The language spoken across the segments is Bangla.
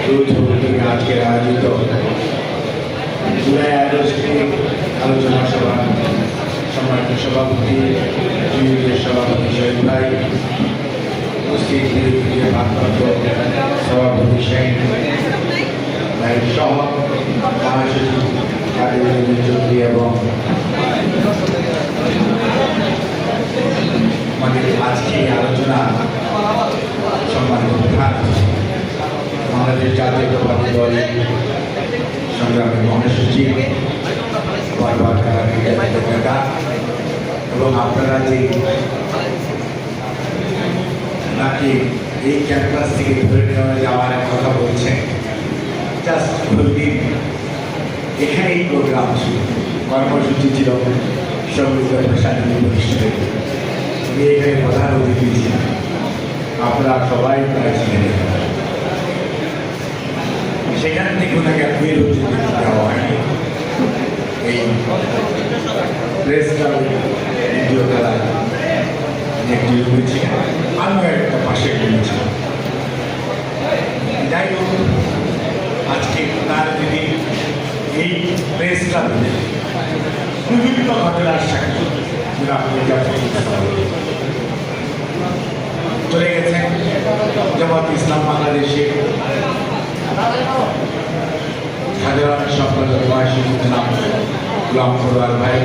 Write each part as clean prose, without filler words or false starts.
আজকের আয়োজিত জুলাই আগস্টে আলোচনা সভা সম্মানিত সভাপতি সভাপতি শহীদ ভাই, উপস্থিত ভারপ্রাপ্ত সভাপতি শাহিন ভাই সহ মহাসচিব কাদের চৌধুরী এবং আমাদের আজকে আলোচনা সম্মানিত প্রধান বাংলাদেশ জাতীয়তাবাদী দল সংগ্রামী মহাসচিব এবং আপনারা যে নাকি এই ক্যাম্পাস থেকে ধরে নেওয়া যাওয়ার কথা বলছেন, জাস্ট দিন এখানেই প্রোগ্রাম ছিল, কর্মসূচি ছিল সংযুক্ত প্রশাসনিক প্রতিষ্ঠানে। আমি এখানে প্রধান অতিথি ছিলাম, আপনারা সবাই প্রায় ছিলেন। সেখান থেকে ওনাকে বের হচ্ছে দেওয়া হয়নি। এই প্রেস ক্লাবের দ্বিতীয় তলায় একটি রুমে ছিলেন, আমিও একটা পাশে রুমেছিলাম। যাই হোক, আজকে তার যদি এই প্রেস ক্লাবে বিভিন্ন ঘটনার সাক্ষী চলে গেছেন জামাত ইসলাম বাংলাদেশে সাধারণ সম্পাদক নাম গোলাম ফরওয়ার ভাই,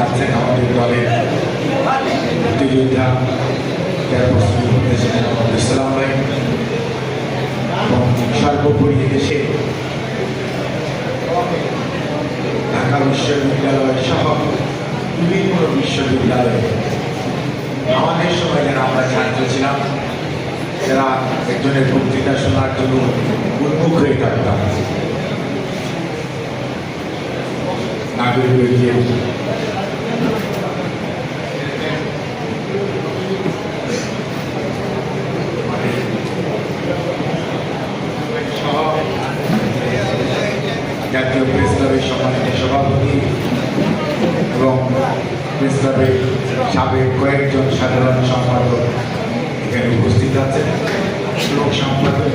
আছেন আমাদের দলের মুক্তিযোদ্ধা ইসলাম ভাই, এবং সর্বোপরি দেশে ঢাকা বিশ্ববিদ্যালয় সহ বিভিন্ন বিশ্ববিদ্যালয়ে আমাদের সময় যারা আমরা ছাত্র ছিলাম, যারা একজনের বক্তৃতা শোনার জন্য উন্মুখ হয়ে থাকতাম, নাগরিক জাতীয় প্রেস ক্লাবের সম্মানিত সভাপতি এবং প্রেস ক্লাবের সাবেক কয়েকজন সাধারণ সম্পাদক এখানে উপস্থিত আছেন, লোক সম্পাদক